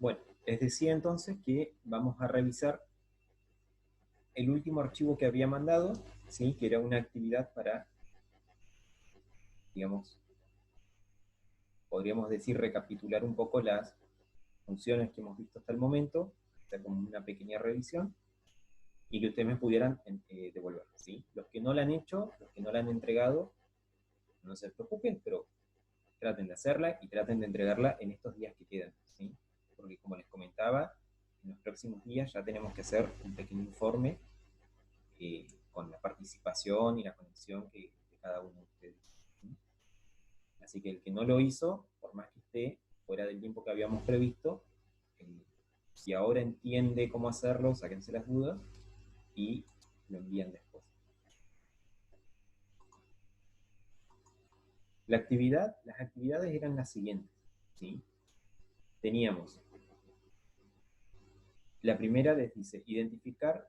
Bueno, les decía entonces que vamos a revisar el último archivo que había mandado, ¿sí? Que era una actividad para, digamos, podríamos decir, recapitular un poco las funciones que hemos visto hasta el momento, hacer como una pequeña revisión, y que ustedes me pudieran devolver, ¿sí? Los que no la han hecho, los que no la han entregado, no se preocupen, pero traten de hacerla y traten de entregarla en estos días que quedan, ¿sí? Porque como les comentaba, en los próximos días ya tenemos que hacer un pequeño informe con la participación y la conexión de cada uno de ustedes, ¿sí? Así que el que no lo hizo, por más que esté fuera del tiempo que habíamos previsto, si ahora entiende cómo hacerlo, sáquense las dudas y lo envían después. Las actividades eran las siguientes, ¿sí? Teníamos, la primera les dice, identificar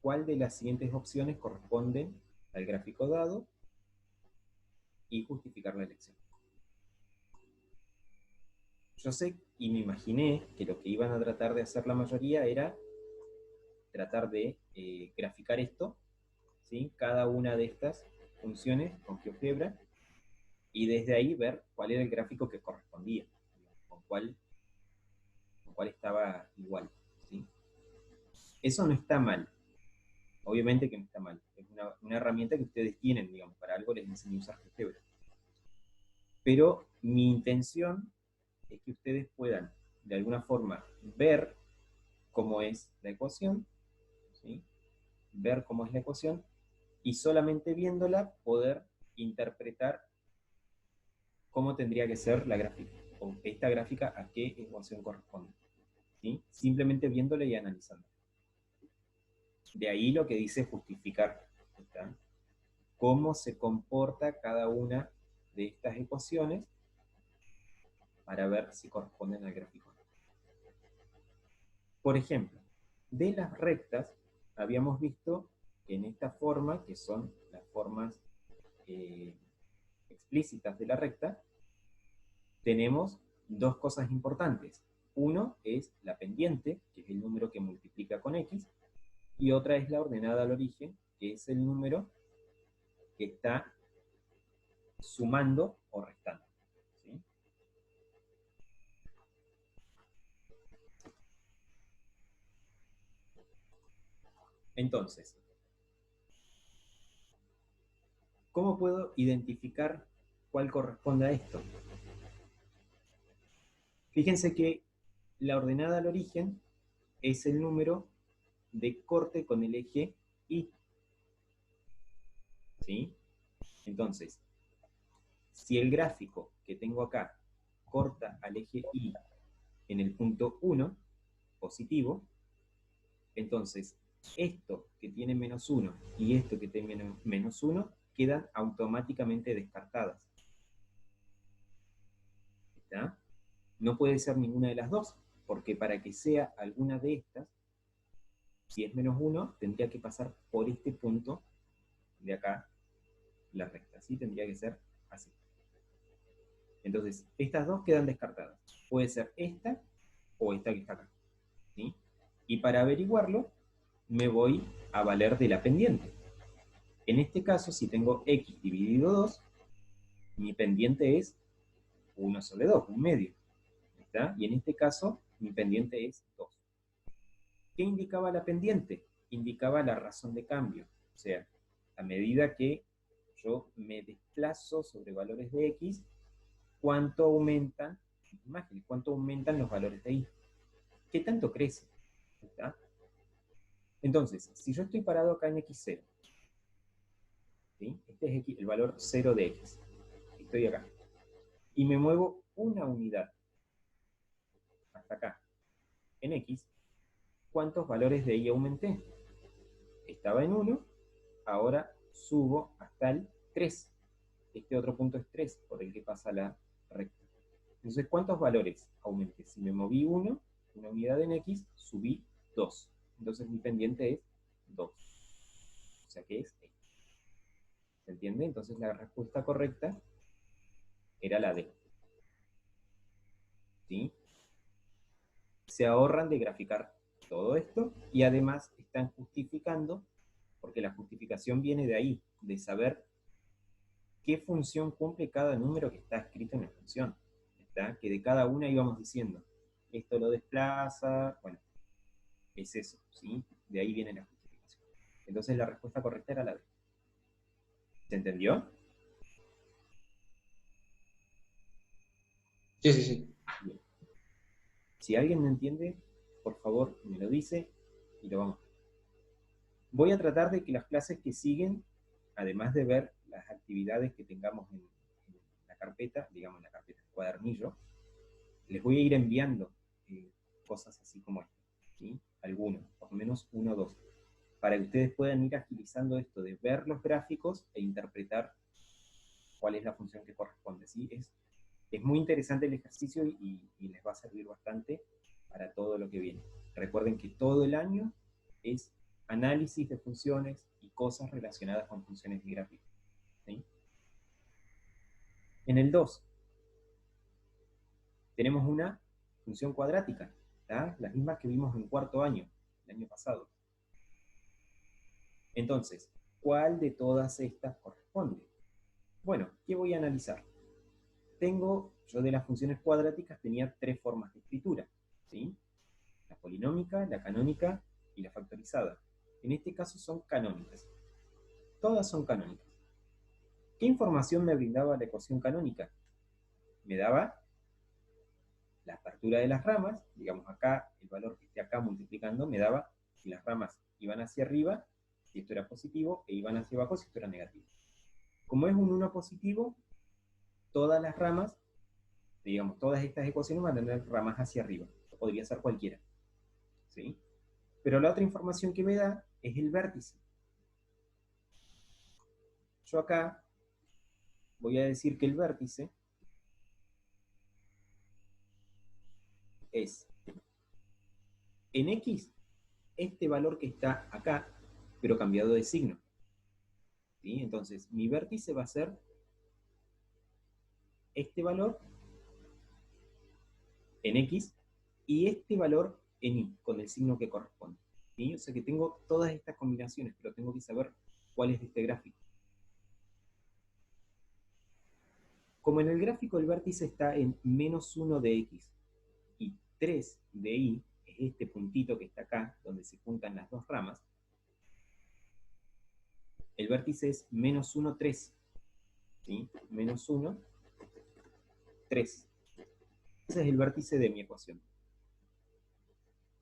cuál de las siguientes opciones corresponden al gráfico dado y justificar la elección. Yo sé y me imaginé que lo que iban a tratar de hacer la mayoría era tratar de graficar esto, ¿sí? Cada una de estas funciones con GeoGebra, y desde ahí ver cuál era el gráfico que correspondía, con cuál estaba igual, ¿sí? Eso no está mal, obviamente que no está mal, es una herramienta que ustedes tienen, digamos, para algo les enseñé a usar GeoGebra. Pero mi intención es que ustedes puedan, de alguna forma, ver cómo es la ecuación, ¿sí? Ver cómo es la ecuación, y solamente viéndola poder interpretar cómo tendría que ser la gráfica, o esta gráfica a qué ecuación corresponde, ¿sí? Simplemente viéndola y analizando. De ahí lo que dice justificar, ¿está? Cómo se comporta cada una de estas ecuaciones para ver si corresponden al gráfico. Por ejemplo, de las rectas, habíamos visto que en esta forma, que son las formas explícitas de la recta, tenemos dos cosas importantes. Uno es la pendiente, que es el número que multiplica con x, y otra es la ordenada al origen, que es el número que está sumando o restando, ¿sí? Entonces, ¿cómo puedo identificar cuál corresponde a esto? Fíjense que la ordenada al origen es el número de corte con el eje Y, ¿sí? Entonces, si el gráfico que tengo acá corta al eje Y en el punto 1, positivo, entonces esto que tiene menos 1 y esto que tiene menos 1 quedan automáticamente descartadas. ¿Está? No puede ser ninguna de las dos, porque para que sea alguna de estas, si es menos 1, tendría que pasar por este punto de acá, la recta, ¿sí? Tendría que ser así. Entonces, estas dos quedan descartadas. Puede ser esta o esta que está acá, ¿sí? Y para averiguarlo, me voy a valer de la pendiente. En este caso, si tengo x dividido 2, mi pendiente es 1 sobre 2, un medio, ¿está? Y en este caso, mi pendiente es 2. ¿Qué indicaba la pendiente? Indicaba la razón de cambio. O sea, a medida que yo me desplazo sobre valores de x, cuánto aumentan imágenes, cuánto aumentan los valores de y. ¿Qué tanto crece? ¿Está? Entonces, si yo estoy parado acá en x0, ¿sí? Este es x, el valor 0 de x, estoy acá, y me muevo una unidad hasta acá, en x, ¿cuántos valores de y aumenté? Estaba en 1, ahora subo hasta el 3. Este otro punto es 3, por el que pasa la recta. Entonces, ¿cuántos valores aumenté? Si me moví 1, una unidad en x, subí 2. Entonces mi pendiente es 2. O sea que es x. ¿Se entiende? Entonces la respuesta correcta era la D. ¿Sí? se ahorran de graficar todo esto y además están justificando, porque la justificación viene de ahí, de saber qué función cumple cada número que está escrito en la función. ¿Está? Que de cada una íbamos diciendo, esto lo desplaza, bueno, es eso, ¿sí? De ahí viene la justificación. Entonces la respuesta correcta era la B. ¿Se entendió? Sí, sí, sí. Bien. Si alguien no entiende, por favor me lo dice y lo vamos a ver. Voy a tratar de que las clases que siguen, además de ver las actividades que tengamos en la carpeta, digamos en la carpeta, el cuadernillo, les voy a ir enviando cosas así como esta, ¿sí? Algunos, por lo menos uno o dos, para que ustedes puedan ir agilizando esto de ver los gráficos e interpretar cuál es la función que corresponde, ¿sí? Es muy interesante el ejercicio y les va a servir bastante para todo lo que viene. Recuerden que todo el año es análisis de funciones y cosas relacionadas con funciones de gráfico, ¿sí? En el 2 tenemos una función cuadrática, ¿tá? Las mismas que vimos en cuarto año, el año pasado. Entonces, ¿cuál de todas estas corresponde? Bueno, ¿qué voy a analizar? Yo de las funciones cuadráticas tenía tres formas de escritura, ¿sí? La polinómica, la canónica y la factorizada. En este caso son canónicas. Todas son canónicas. ¿Qué información me brindaba la ecuación canónica? Me daba la apertura de las ramas, digamos acá, el valor que esté acá multiplicando, me daba si las ramas iban hacia arriba, si esto era positivo, e iban hacia abajo si esto era negativo. Como es un 1 positivo, todas las ramas, digamos, todas estas ecuaciones van a tener ramas hacia arriba. Podría ser cualquiera, ¿sí? Pero la otra información que me da es el vértice. Yo acá voy a decir que el vértice es en X este valor que está acá, pero cambiado de signo, ¿sí? Entonces, mi vértice va a ser este valor en X y este valor en Y, con el signo que corresponde, ¿sí? O sea que tengo todas estas combinaciones, pero tengo que saber cuál es este gráfico. Como en el gráfico el vértice está en menos 1 de X y 3 de Y, es este puntito que está acá, donde se juntan las dos ramas, el vértice es menos 1, 3, ¿sí? Menos 1, 3. Ese es el vértice de mi ecuación.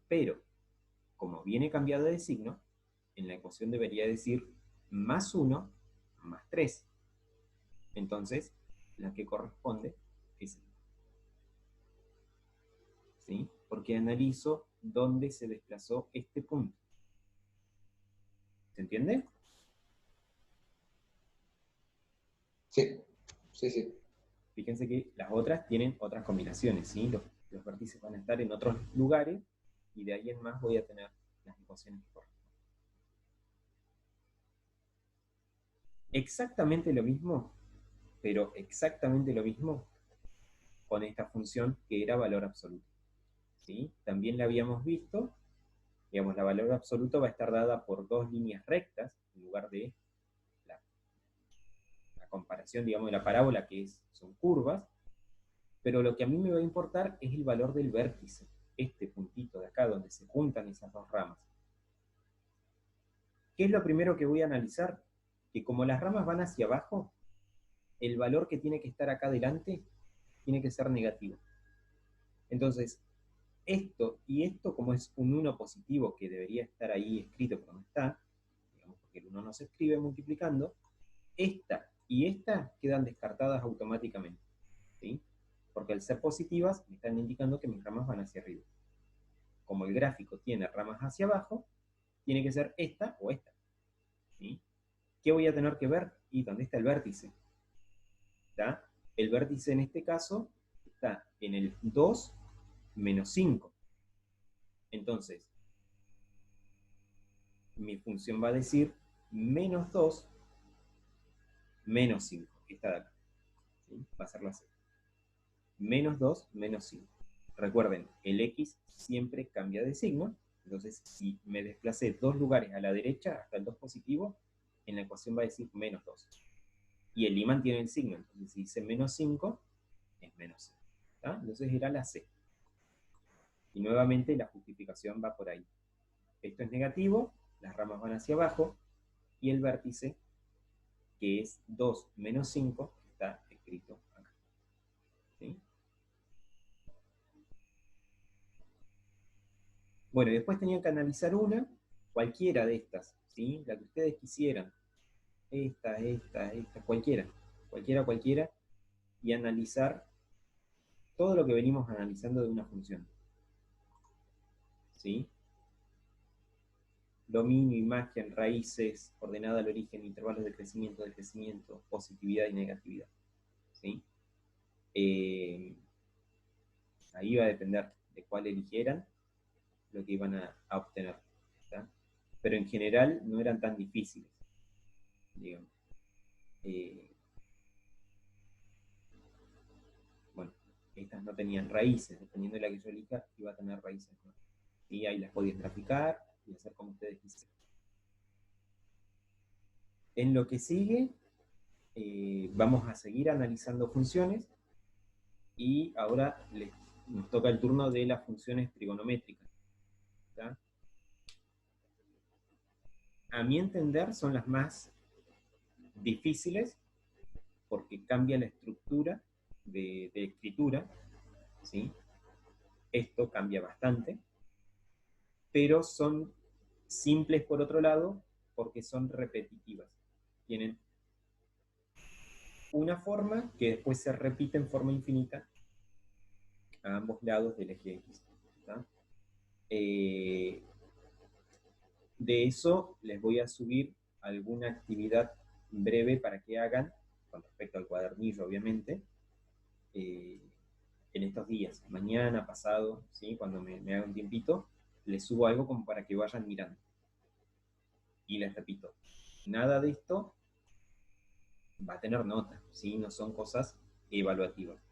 Pero, como viene cambiado de signo, en la ecuación debería decir más 1 más 3. Entonces, la que corresponde es esta, ¿sí? Porque analizo dónde se desplazó este punto. ¿Se entiende? Sí, sí, sí. Fíjense que las otras tienen otras combinaciones, ¿sí? Los vértices van a estar en otros lugares y de ahí en más voy a tener las ecuaciones que corresponden. Exactamente lo mismo, pero exactamente lo mismo con esta función que era valor absoluto, ¿sí? También la habíamos visto, digamos, la valor absoluto va a estar dada por dos líneas rectas en lugar de la, la comparación, digamos, de la parábola que son curvas, pero lo que a mí me va a importar es el valor del vértice, este puntito de acá donde se juntan esas dos ramas. ¿Qué es lo primero que voy a analizar? Que como las ramas van hacia abajo, el valor que tiene que estar acá adelante tiene que ser negativo. Entonces, esto y esto, como es un 1 positivo que debería estar ahí escrito pero no está, digamos, porque el 1 no se escribe multiplicando, esta y esta quedan descartadas automáticamente, ¿sí? Porque al ser positivas me están indicando que mis ramas van hacia arriba. Como el gráfico tiene ramas hacia abajo, tiene que ser esta o esta, ¿sí? ¿Qué voy a tener que ver? ¿Y dónde está el vértice? ¿Está? El vértice en este caso está en el 2 menos 5. Entonces, mi función va a decir menos 2 menos 5. Esta de acá, ¿sí? Va a ser la C. Menos 2 menos 5. recuerden, el X siempre cambia de signo, entonces si me desplacé 2 lugares a la derecha hasta el 2 positivo, en la ecuación va a decir menos 2. Y el imán tiene el signo, entonces si dice menos 5, es menos 5. Entonces era la C. Y nuevamente la justificación va por ahí. Esto es negativo, las ramas van hacia abajo, y el vértice, que es 2 menos 5, está escrito acá. ¿Sí? Bueno, después tenían que analizar una, cualquiera de estas, ¿sí? La que ustedes quisieran. Esta, cualquiera, y analizar todo lo que venimos analizando de una función. ¿Sí? Dominio, imagen, raíces, ordenada al origen, intervalos de crecimiento, positividad y negatividad. ¿Sí? Ahí va a depender de cuál eligieran lo que iban a obtener. ¿Tá? Pero en general no eran tan difíciles, digamos. Bueno, estas no tenían raíces, dependiendo de la que yo elija, iba a tener raíces, ¿no? Y ahí las podían graficar y hacer como ustedes quisieran. En lo que sigue, vamos a seguir analizando funciones y ahora nos toca el turno de las funciones trigonométricas. ¿Tá? A mi entender son las más difíciles porque cambia la estructura de escritura, ¿sí? Esto cambia bastante, pero son simples por otro lado porque son repetitivas. Tienen una forma que después se repite en forma infinita a ambos lados del eje X. De eso les voy a subir alguna actividad breve para que hagan, con respecto al cuadernillo obviamente, en estos días, mañana, pasado, ¿sí? Cuando me haga un tiempito, les subo algo como para que vayan mirando. Y les repito, nada de esto va a tener nota, ¿sí? No son cosas evaluativas.